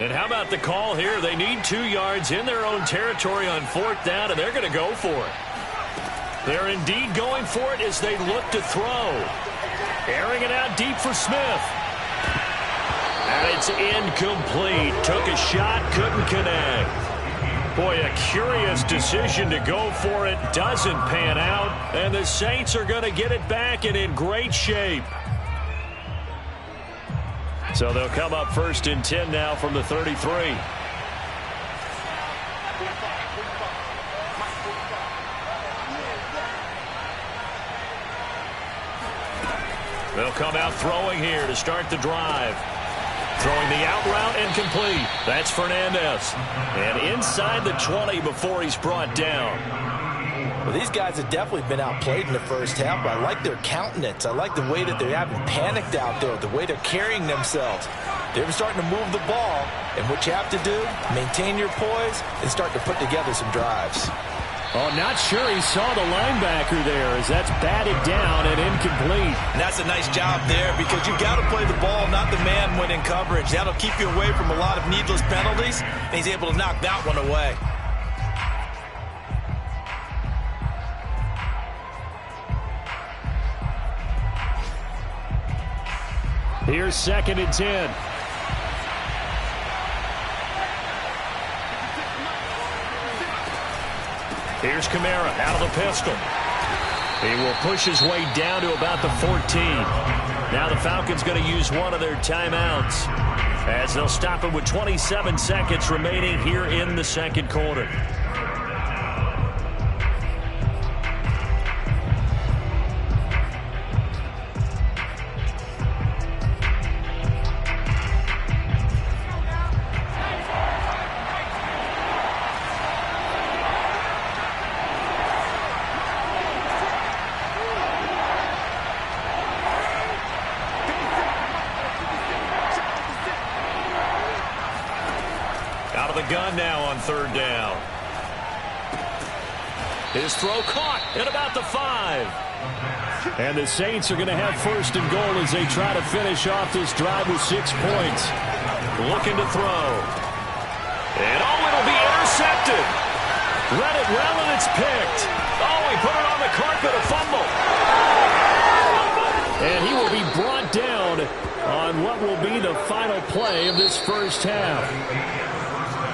And how about the call here? They need 2 yards in their own territory on 4th down, and they're going to go for it. They're indeed going for it as they look to throw. Airing it out deep for Smith. And it's incomplete. Took a shot, couldn't connect. Boy, a curious decision to go for it. Doesn't pan out. And the Saints are going to get it back and in great shape. So they'll come up 1st and 10 now from the 33. They'll come out throwing here to start the drive. Throwing the out route and complete. That's Fernandez. And inside the 20 before he's brought down. Well, these guys have definitely been outplayed in the first half, but I like their countenance. I like the way that they're having panicked out there, the way they're carrying themselves. They're starting to move the ball, and what you have to do, maintain your poise and start to put together some drives. Oh, not sure he saw the linebacker there as that's batted down and incomplete. And that's a nice job there because you've got to play the ball, not the man when in coverage. That'll keep you away from a lot of needless penalties, and he's able to knock that one away. Here's 2nd and 10. Here's Kamara out of the pistol. He will push his way down to about the 14. Now the Falcons going to use one of their timeouts as they'll stop him with 27 seconds remaining here in the 2nd quarter. Gun now on 3rd down. His throw caught at about the 5. And the Saints are going to have 1st and goal as they try to finish off this drive with 6 points. Looking to throw. And it'll be intercepted. Let it well and it's picked. He put it on the carpet, a fumble. And he will be brought down on what will be the final play of this first half.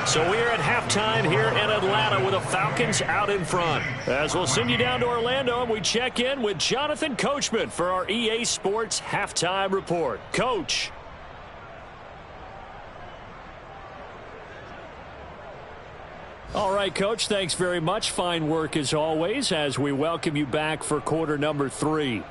So we're at halftime here in Atlanta with the Falcons out in front. As we'll send you down to Orlando and we check in with Jonathan Coachman for our EA Sports Halftime Report. Coach. All right, Coach, thanks very much. Fine work as always as we welcome you back for quarter number 3.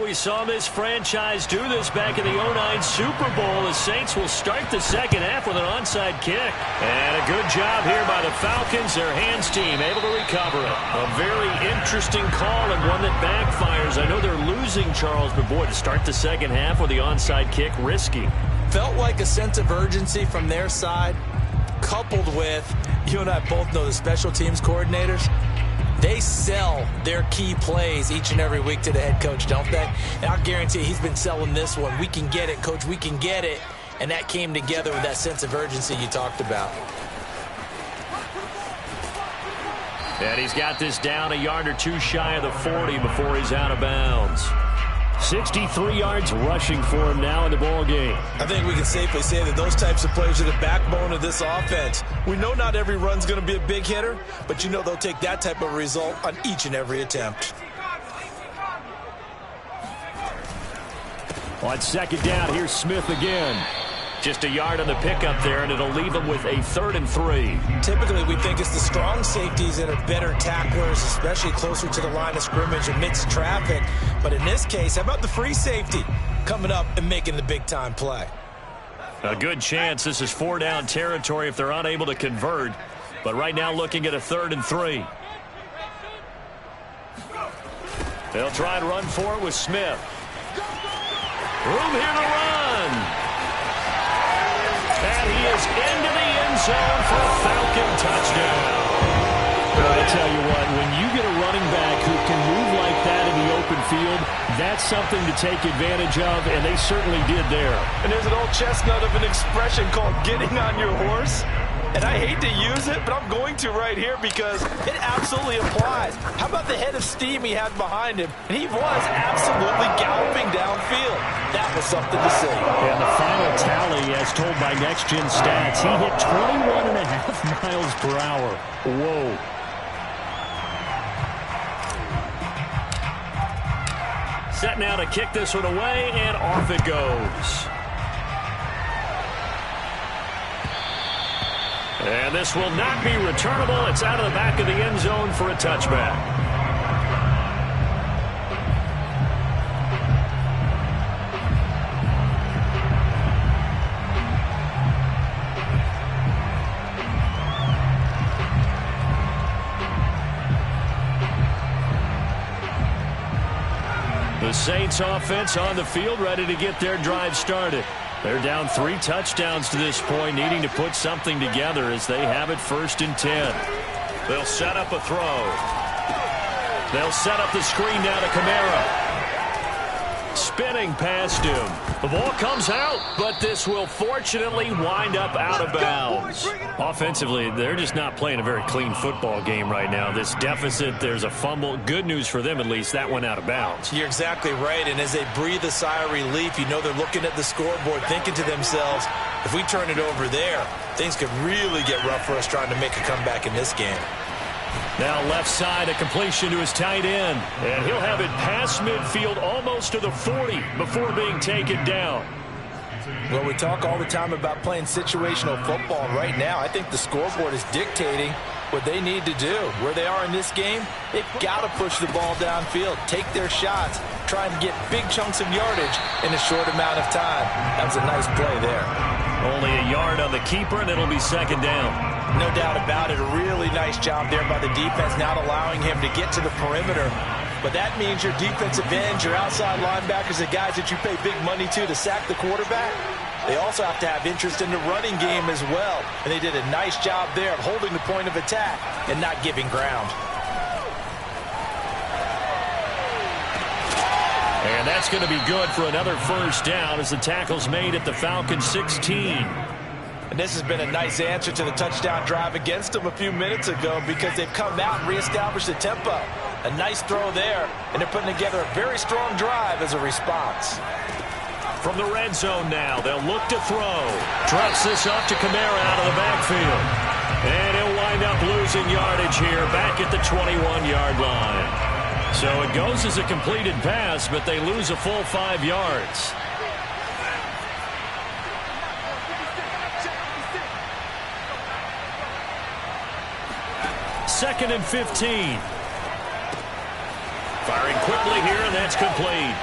We saw this franchise do this back in the 2009 Super Bowl. The Saints will start the second half with an onside kick. And a good job here by the Falcons, their hands team, able to recover it. A very interesting call and one that backfires. I know they're losing, Charles, but boy, to start the second half with the onside kick, risky. Felt like a sense of urgency from their side, coupled with, you and I both know the special teams coordinators, they sell their key plays each and every week to the head coach, don't they? And I'll guarantee he's been selling this one. We can get it, Coach, we can get it. And that came together with that sense of urgency you talked about. And he's got this down a yard or 2 shy of the 40 before he's out of bounds. 63 yards rushing for him now in the ball game. I think we can safely say that those types of players are the backbone of this offense. We know not every run's going to be a big hitter, but you know they'll take that type of result on each and every attempt. On 2nd down, here's Smith again. Just a yard on the pickup there, and it'll leave him with a 3rd and 3. Typically, we think it's the strong safeties that are better tacklers, especially closer to the line of scrimmage amidst traffic. But in this case, how about the free safety coming up and making the big-time play? A good chance this is 4-down territory if they're unable to convert. But right now looking at a 3rd and 3. They'll try and run for it with Smith. Room here to run. And he is into the end zone for a Falcon touchdown. I tell you what, when you get a running back who can move like that in the open field. That's something to take advantage of, and they certainly did there. And there's an old chestnut of an expression called getting on your horse. And I hate to use it, but I'm going to right here because it absolutely applies. How about the head of steam he had behind him? And he was absolutely galloping downfield. That was something to see. And the final tally, as told by Next Gen Stats, he hit 21.5 miles per hour. Whoa. Set now to kick this one away, and off it goes. And this will not be returnable. It's out of the back of the end zone for a touchback. The Saints offense on the field, ready to get their drive started. They're down 3 touchdowns to this point, needing to put something together as they have it 1st and 10. They'll set up a throw. They'll set up the screen now to Kamara. Spinning past him. The ball comes out, but this will fortunately wind up out of bounds. Offensively, they're just not playing a very clean football game right now. This deficit, there's a fumble. Good news for them, at least. That went out of bounds. You're exactly right, and as they breathe a sigh of relief, you know they're looking at the scoreboard, thinking to themselves, if we turn it over there, things could really get rough for us trying to make a comeback in this game. Now left side, a completion to his tight end. And he'll have it past midfield almost to the 40 before being taken down. Well, we talk all the time about playing situational football. Right now, I think the scoreboard is dictating what they need to do. Where they are in this game, they've got to push the ball downfield, take their shots, try and get big chunks of yardage in a short amount of time. That was a nice play there. Only a yard on the keeper, and it'll be 2nd down. No doubt about it. A really nice job there by the defense, not allowing him to get to the perimeter. But that means your defensive ends, your outside linebackers, the guys that you pay big money to sack the quarterback, they also have to have interest in the running game as well. And they did a nice job there of holding the point of attack and not giving ground. And that's going to be good for another 1st down as the tackle's made at the Falcons 16. And this has been a nice answer to the touchdown drive against them a few minutes ago because they've come out and reestablished the tempo. A nice throw there, and they're putting together a very strong drive as a response. From the red zone now, they'll look to throw. Trucks this off to Kamara out of the backfield. And he'll wind up losing yardage here back at the 21-yard line. So it goes as a completed pass, but they lose a full 5 yards. Second and 15. Firing quickly here, and that's complete.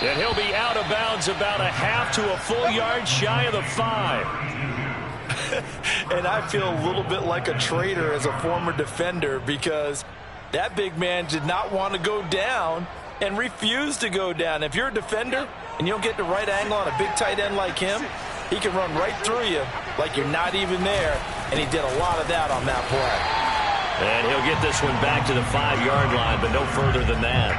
And he'll be out of bounds about a half to a full yard shy of the 5. And I feel a little bit like a traitor as a former defender because that big man did not want to go down and refused to go down. If you're a defender and you don't get the right angle on a big tight end like him, he can run right through you like you're not even there, and he did a lot of that on that play. And he'll get this one back to the 5-yard line, but no further than that.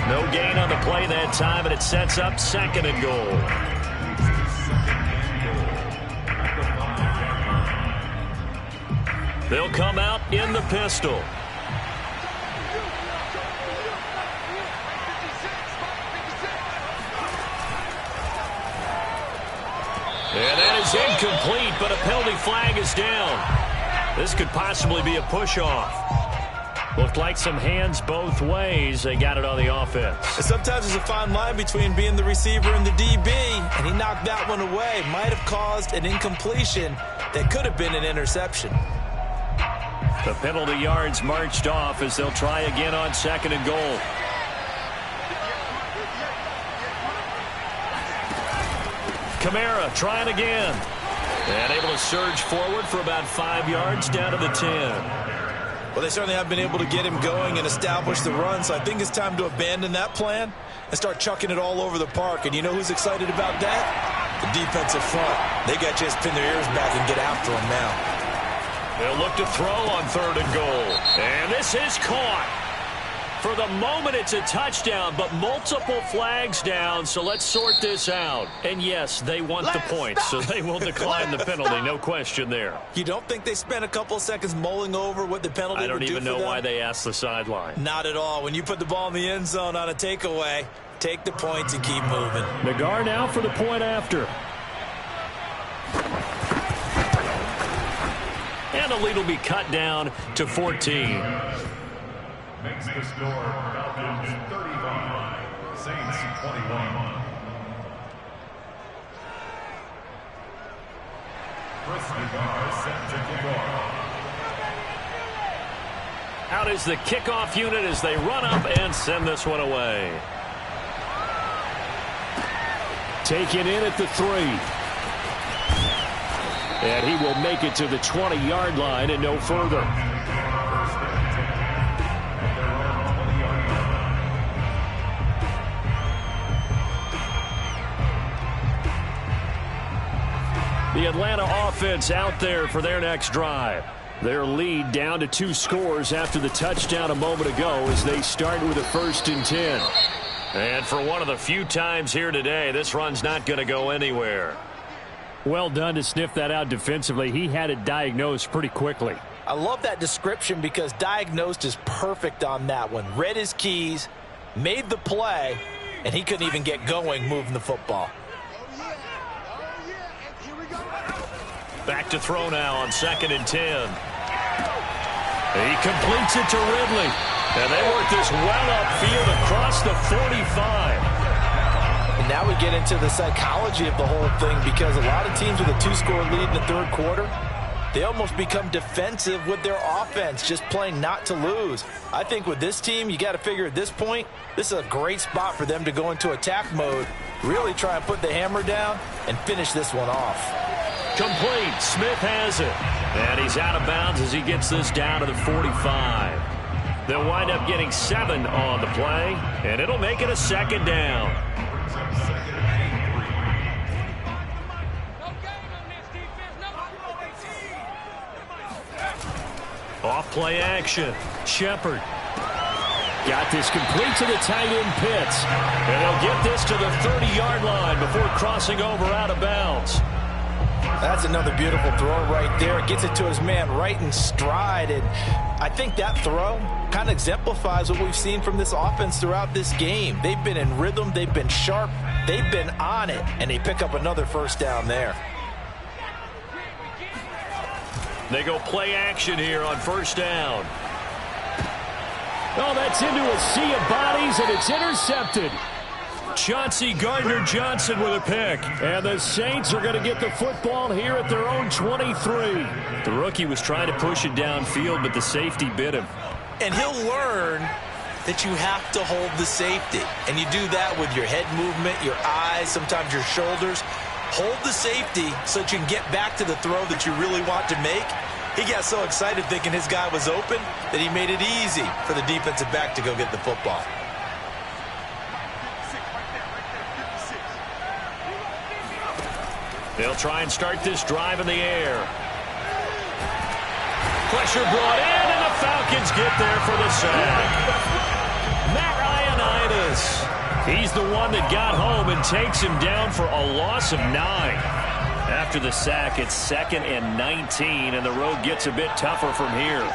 No gain on the play that time, and it sets up 2nd and goal. They'll come out in the pistol. And that is incomplete, but a penalty flag is down. This could possibly be a push-off. Looked like some hands both ways. They got it on the offense. And sometimes there's a fine line between being the receiver and the DB, and he knocked that one away. Might have caused an incompletion that could have been an interception. The penalty yards marched off as they'll try again on 2nd and goal. Kamara trying again. And able to surge forward for about 5 yards down to the 10. Well, they certainly have been able to get him going and establish the run, so I think it's time to abandon that plan and start chucking it all over the park. And you know who's excited about that? The defensive front. They got to just pin their ears back and get after him now. They'll look to throw on 3rd and goal. And this is caught. For the moment, it's a touchdown, but multiple flags down, so let's sort this out. And yes, they want the points, so they will decline the penalty, no question there. You don't think they spent a couple seconds mulling over what the penalty would do for them? I don't even know why they asked the sideline. Not at all. When you put the ball in the end zone on a takeaway, take the points and keep moving. Nagar now for the point after. And the lead will be cut down to 14. Makes the score Falcons 35, Saints 21. Chris Nagar set to kick off. Out is the kickoff unit as they run up and send this one away. Taken in at the 3. And he will make it to the 20-yard line and no further. The Atlanta offense out there for their next drive. Their lead down to 2 scores after the touchdown a moment ago as they start with a 1st and 10. And for one of the few times here today, this run's not going to go anywhere. Well done to sniff that out defensively. He had it diagnosed pretty quickly. I love that description because diagnosed is perfect on that one. Read his keys, made the play, and he couldn't even get going moving the football. Back to throw now on 2nd and 10. He completes it to Ridley. And they work this well upfield across the 45. And now we get into the psychology of the whole thing because a lot of teams with a 2-score lead in the 3rd quarter, they almost become defensive with their offense, just playing not to lose. I think with this team, you got to figure at this point, this is a great spot for them to go into attack mode, really try and put the hammer down and finish this one off. Complete. Smith has it. And he's out of bounds as he gets this down to the 45. They'll wind up getting 7 on the play, and it'll make it a 2nd down. Off play action. Shepard. Got this complete to the tight end Pitts. And they'll get this to the 30-yard line before crossing over out of bounds. That's another beautiful throw right there. Gets it to his man right in stride. And I think that throw kind of exemplifies what we've seen from this offense throughout this game. They've been in rhythm. They've been sharp. They've been on it. And they pick up another 1st down there. They go play action here on 1st down. Oh, that's into a sea of bodies, and it's intercepted. Chauncey Gardner-Johnson with a pick. And the Saints are going to get the football here at their own 23. The rookie was trying to push it downfield, but the safety bit him. And he'll learn that you have to hold the safety. And you do that with your head movement, your eyes, sometimes your shoulders. Hold the safety so that you can get back to the throw that you really want to make. He got so excited thinking his guy was open that he made it easy for the defensive back to go get the football. They'll try and start this drive in the air. Pressure brought in, and the Falcons get there for the sack. Matt Ioannidis. He's the one that got home and takes him down for a loss of 9. After the sack, it's 2nd and 19, and the road gets a bit tougher from here.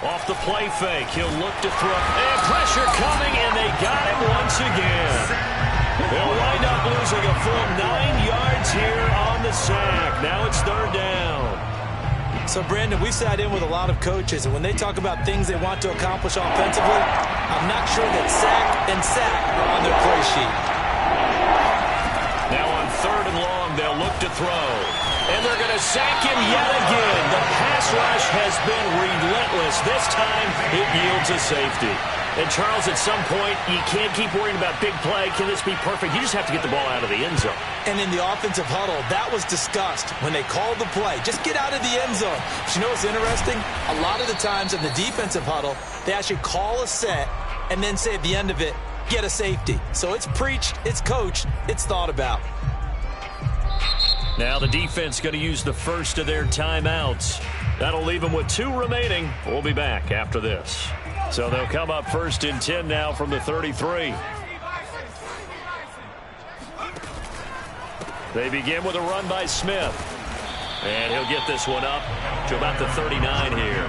Off the play fake, he'll look to throw. And pressure coming, and they got him once again. They'll wind up losing a full 9 yards here on the sack. Now it's 3rd down. So, Brandon, we've sat in with a lot of coaches, and when they talk about things they want to accomplish offensively, I'm not sure that sack and sack are on their play sheet. Now on 3rd and long, they'll look to throw. And they're going to sack him yet again. The pass rush has been relentless. This time, it yields a safety. And, Charles, at some point, you can't keep worrying about big play. Can this be perfect? You just have to get the ball out of the end zone. And in the offensive huddle, that was discussed when they called the play. Just get out of the end zone. But you know what's interesting? A lot of the times in the defensive huddle, they actually call a set and then say at the end of it, get a safety. So it's preached, it's coached, it's thought about. Now the defense going to use the first of their timeouts. That'll leave them with 2 remaining. We'll be back after this. So they'll come up 1st and 10 now from the 33. They begin with a run by Smith. And he'll get this one up to about the 39 here.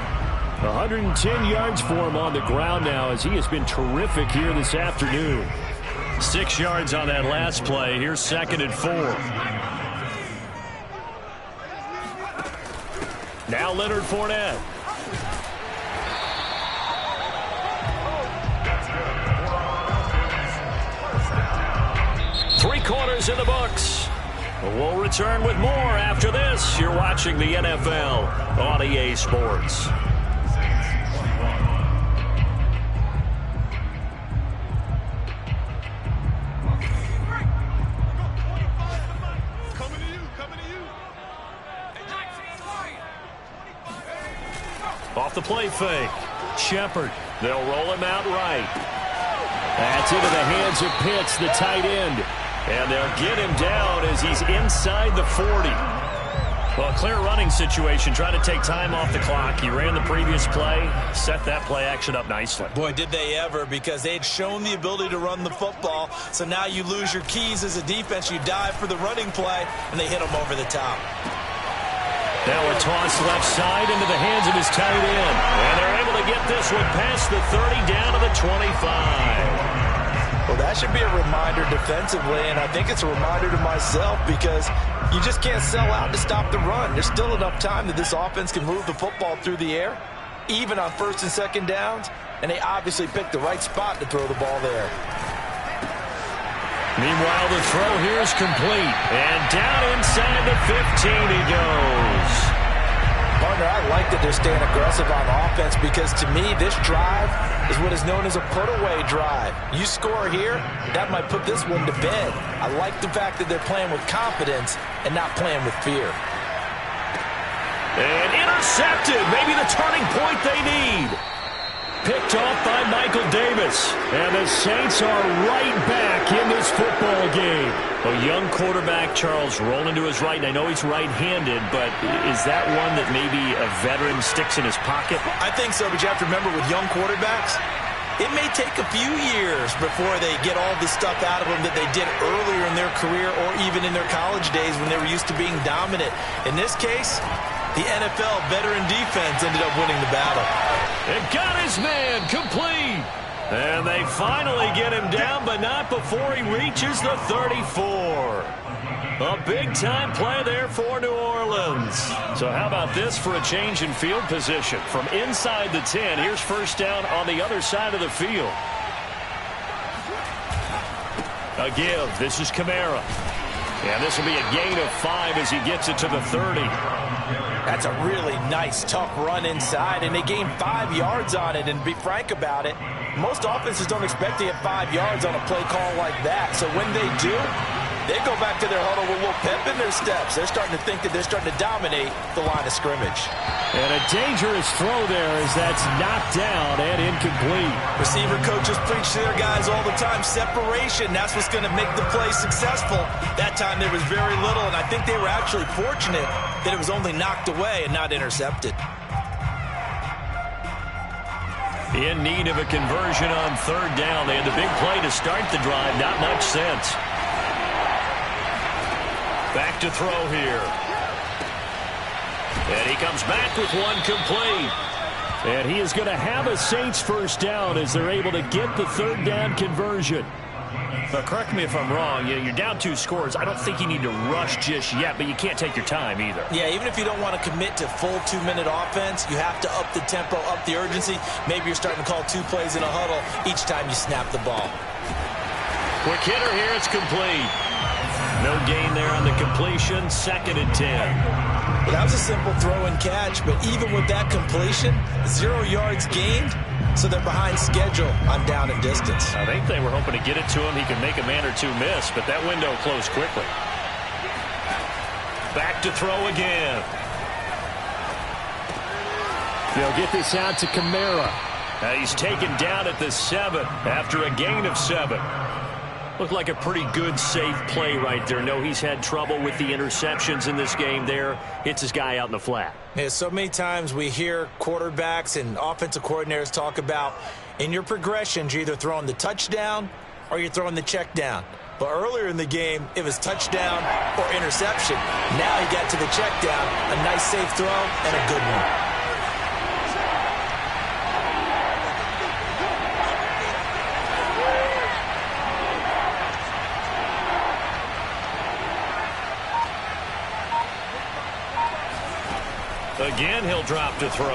110 yards for him on the ground now as he has been terrific here this afternoon. 6 yards on that last play. Here's 2nd and 4. Now Leonard Fournette. Three quarters in the books. We'll return with more after this. You're watching the NFL on EA Sports. Off the play fake. Shepard. They'll roll him out right. That's into the hands of Pitts, the tight end. And they'll get him down as he's inside the 40. Well, a clear running situation. Try to take time off the clock. He ran the previous play, set that play action up nicely. Boy, did they ever, because they had shown the ability to run the football. So now you lose your keys as a defense. You dive for the running play, and they hit him over the top. Now a toss left side into the hands of his tight end. And they're able to get this one past the 30 down to the 25. Well, that should be a reminder defensively, and I think it's a reminder to myself because you just can't sell out to stop the run. There's still enough time that this offense can move the football through the air, even on 1st and 2nd downs, and they obviously picked the right spot to throw the ball there. Meanwhile, the throw here is complete, and down inside the 15 he goes. Partner, I like that they're staying aggressive on offense because, to me, this drive is what is known as a put-away drive. You score here, that might put this one to bed. I like the fact that they're playing with confidence and not playing with fear. And intercepted, maybe the turning point they need. Picked off by Michael Davis. And the Saints are right back in this football game. A young quarterback, Charles, rolling to his right. And I know he's right-handed, but is that one that maybe a veteran sticks in his pocket? I think so, but you have to remember with young quarterbacks, it may take a few years before they get all the stuff out of them that they did earlier in their career or even in their college days when they were used to being dominant. In this case, the NFL veteran defense ended up winning the battle. And got his man complete. And they finally get him down, but not before he reaches the 34. A big-time play there for New Orleans. So how about this for a change in field position? From inside the 10, here's 1st down on the other side of the field. A give. This is Kamara. And this will be a gain of 5 as he gets it to the 30. That's a really nice, tough run inside, and they gained 5 yards on it. And to be frank about it, most offenses don't expect to get 5 yards on a play call like that. So when they do, they go back to their huddle with a little pep in their steps. They're starting to think that they're starting to dominate the line of scrimmage. And a dangerous throw there as that's knocked down and incomplete. Receiver coaches preach to their guys all the time. Separation, that's what's going to make the play successful. That time there was very little, and I think they were actually fortunate that it was only knocked away and not intercepted. In need of a conversion on 3rd down. They had the big play to start the drive. Not much sense. Back to throw here. And he comes back with one complete. And he is going to have a Saints 1st down as they're able to get the 3rd down conversion. But correct me if I'm wrong. You're down 2 scores. I don't think you need to rush just yet, but you can't take your time either. Yeah, even if you don't want to commit to full 2-minute offense, you have to up the tempo, up the urgency. Maybe you're starting to call 2 plays in a huddle each time you snap the ball. Quick hitter here. It's complete. No gain there on the completion. 2nd and 10. Well, that was a simple throw and catch, but even with that completion, 0 yards gained, so they're behind schedule on down and distance. I think they were hoping to get it to him. He could make a man or 2 miss, but that window closed quickly. Back to throw again. They'll get this out to Kamara. He's taken down at the 7 after a gain of 7. Looked like a pretty good, safe play right there. No, he's had trouble with the interceptions in this game there. Hits his guy out in the flat. Yeah, so many times we hear quarterbacks and offensive coordinators talk about in your progressions, you're either throwing the touchdown or you're throwing the check down. But earlier in the game, it was touchdown or interception. Now he got to the check down, a nice safe throw, and a good one. Again, he'll drop to throw.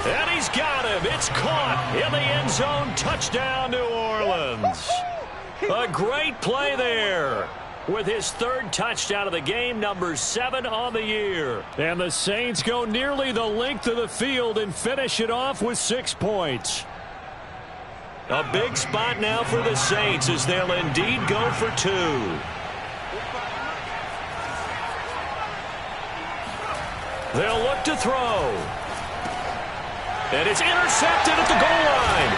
And he's got him. It's caught in the end zone. Touchdown, New Orleans. A great play there with his third touchdown of the game, number 7 on the year. And the Saints go nearly the length of the field and finish it off with 6 points. A big spot now for the Saints as they'll indeed go for 2. They'll look to throw. And it's intercepted at the goal line.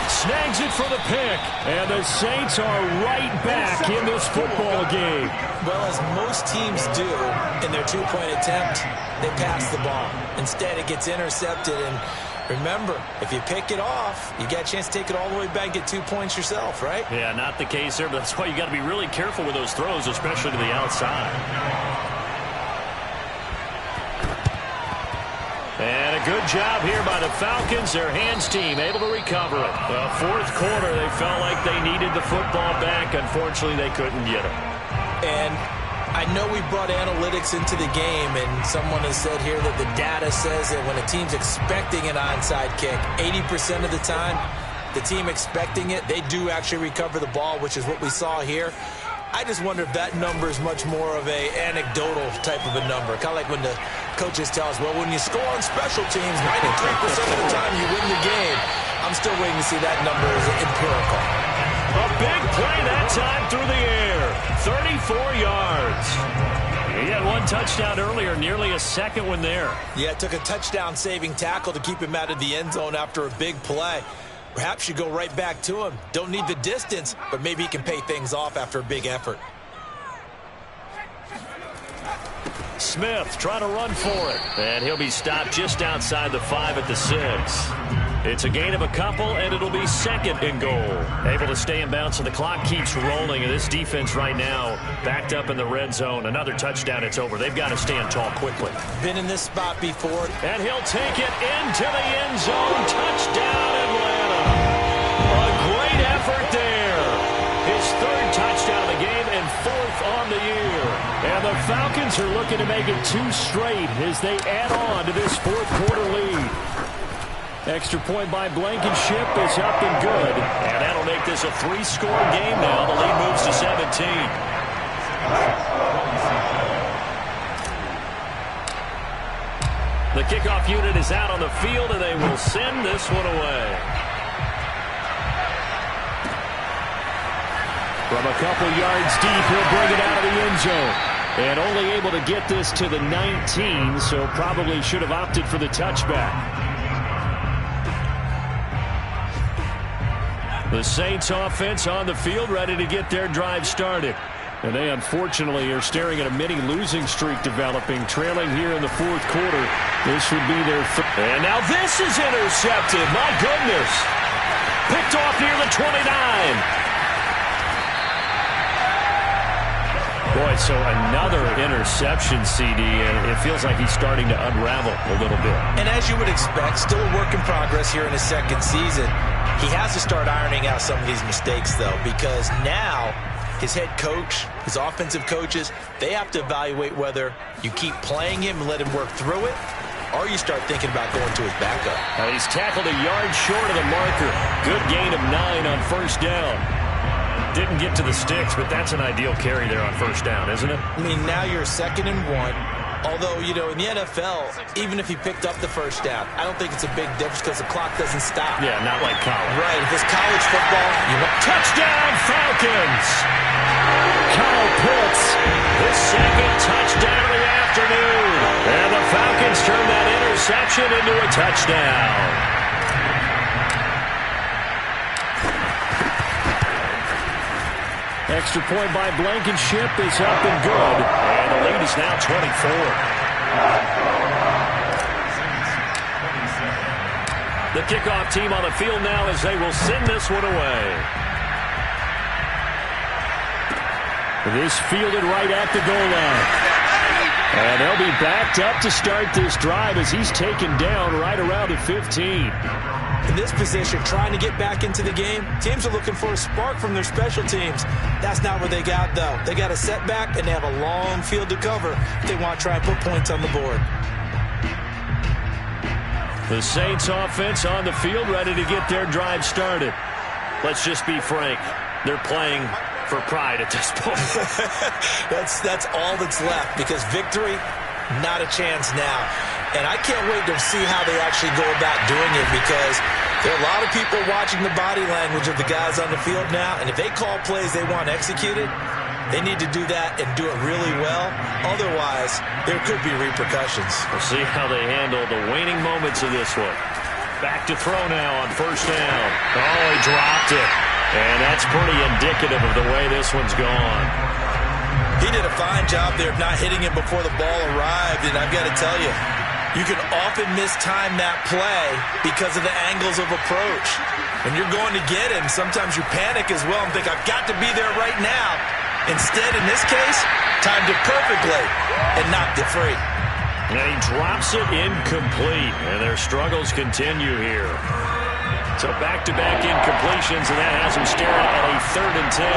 Snags it for the pick. And the Saints are right back in this football game. Well, as most teams do in their 2-point attempt, they pass the ball. Instead, it gets intercepted. And remember, if you pick it off, you got a chance to take it all the way back and get 2 points yourself, right? Yeah, not the case there, but that's why you got to be really careful with those throws, especially to the outside. And a good job here by the Falcons. Their hands team able to recover it. Well, fourth quarter, they felt like they needed the football back. Unfortunately, they couldn't get it. And I know we brought analytics into the game, and someone has said here that the data says that when a team's expecting an onside kick, 80% of the time, the team expecting it, they do actually recover the ball, which is what we saw here. I just wonder if that number is much more of a anecdotal type of a number. Kind of like when the coaches tell us, well, when you score on special teams, 93% of the time you win the game. I'm still waiting to see that number as empirical. A big play that time through the air. 34 yards. He had one touchdown earlier, nearly a second one there. Yeah, it took a touchdown-saving tackle to keep him out of the end zone after a big play. Perhaps you go right back to him. Don't need the distance, but maybe he can pay things off after a big effort. Smith trying to run for it. And he'll be stopped just outside the 5 at the 6. It's a gain of a couple, and it'll be 2nd and goal. Able to stay in bounds, so the clock keeps rolling. And this defense right now backed up in the red zone. Another touchdown, it's over. They've got to stand tall quickly. Been in this spot before. And he'll take it into the end zone. Touchdown, Atlanta. A great effort there. His 3rd touchdown of the game and 4th on the year. And the Falcons are looking to make it 2 straight as they add on to this 4th quarter lead. Extra point by Blankenship is up and good. And that'll make this a 3-score game now. The lead moves to 17. The kickoff unit is out on the field, and they will send this one away. From a couple yards deep, he'll bring it out of the end zone. And only able to get this to the 19, so probably should have opted for the touchback. The Saints offense on the field, ready to get their drive started. And they unfortunately are staring at a mini losing streak developing, trailing here in the 4th quarter. This would be their And now this is intercepted. My goodness. Picked off near the 29. Boy, so another interception, CD, and it feels like he's starting to unravel a little bit. And as you would expect, still a work in progress here in his 2nd season. He has to start ironing out some of these mistakes, though, because now his head coach, his offensive coaches, they have to evaluate whether you keep playing him and let him work through it, or you start thinking about going to his backup. Now he's tackled a yard short of the marker. Good gain of 9 on 1st down. Didn't get to the sticks, but that's an ideal carry there on 1st down, isn't it? I mean, now you're 2nd and 1. Although, you know, in the NFL, even if he picked up the 1st down, I don't think it's a big difference because the clock doesn't stop. Yeah, not like college. Right. If it's college football, you want touchdown Falcons! Kyle Pitts, his 2nd touchdown of the afternoon. And the Falcons turn that interception into a touchdown. extra point by Blankenship is up and good. And the lead is now 24. The kickoff team on the field now as they will send this one away. This fielded right at the goal line. And they'll be backed up to start this drive as he's taken down right around the 15. In this position, trying to get back into the game, teams are looking for a spark from their special teams. That's not what they got, though. They got a setback, and they have a long field to cover if they want to try and put points on the board. The Saints offense on the field ready to get their drive started. Let's just be frank. They're playing for pride at this point. That's all that's left, because victory, not a chance now. And I can't wait to see how they actually go about doing it, because there are a lot of people watching the body language of the guys on the field now, and if they call plays they want executed, they need to do that and do it really well. Otherwise, there could be repercussions. We'll see how they handle the waning moments of this one. Back to throw now on first down. Oh, he dropped it. And that's pretty indicative of the way this one's gone. He did a fine job there of not hitting him before the ball arrived, and I've got to tell you, you can often mistime that play because of the angles of approach. When you're going to get him, sometimes you panic as well and think, I've got to be there right now. Instead, in this case, timed it perfectly and knocked it free. And he drops it incomplete, and their struggles continue here. So back-to-back incompletions, and that has him staring at a 3rd and 10.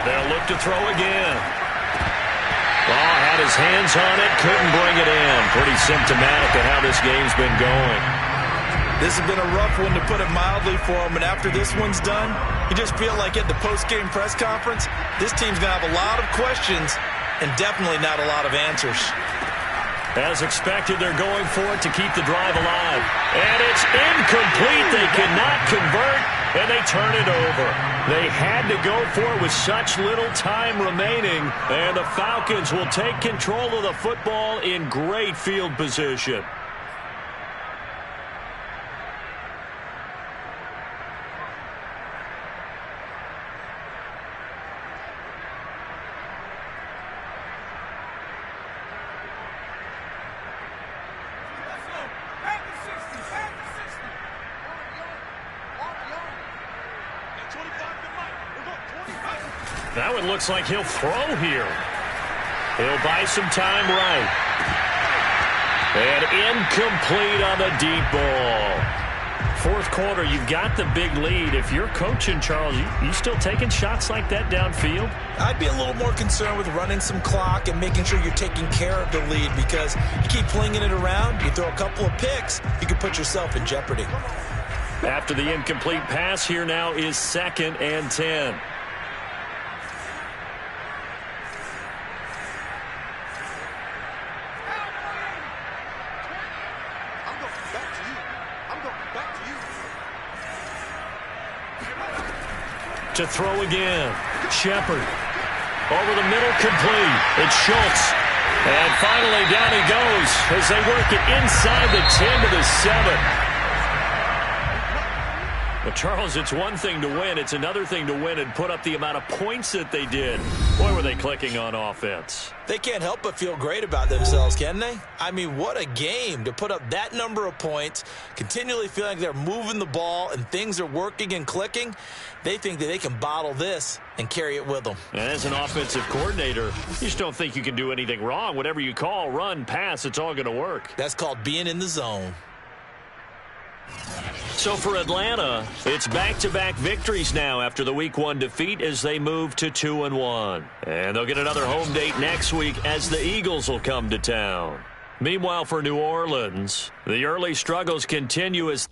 They'll look to throw again. Ball had his hands on it, couldn't bring it in. Pretty symptomatic of how this game's been going. This has been a rough one, to put it mildly, for him. And after this one's done, you just feel like at the post-game press conference, this team's going to have a lot of questions and definitely not a lot of answers. As expected, they're going for it to keep the drive alive. And it's incomplete. They cannot convert, and they turn it over. They had to go for it with such little time remaining, and the Falcons will take control of the football in great field position. That one looks like he'll throw here. He'll buy some time right. And incomplete on the deep ball. 4th quarter, you've got the big lead. If you're coaching, Charles, you still taking shots like that downfield? I'd be a little more concerned with running some clock and making sure you're taking care of the lead, because you keep flinging it around, you throw a couple of picks, you can put yourself in jeopardy. After the incomplete pass, here now is 2nd and 10. To throw again. Shepard. Over the middle, complete. It's Schultz. And finally down he goes as they work it inside the 10 to the 7. But, Charles, it's one thing to win. It's another thing to win and put up the amount of points that they did. Boy, were they clicking on offense. They can't help but feel great about themselves, can they? I mean, what a game to put up that number of points, continually feeling like they're moving the ball and things are working and clicking. They think that they can bottle this and carry it with them. And as an offensive coordinator, you just don't think you can do anything wrong. Whatever you call, run, pass, it's all going to work. That's called being in the zone. So for Atlanta, it's back-to-back victories now after the Week 1 defeat as they move to 2-1. And they'll get another home date next week as the Eagles will come to town. Meanwhile, for New Orleans, the early struggles continue as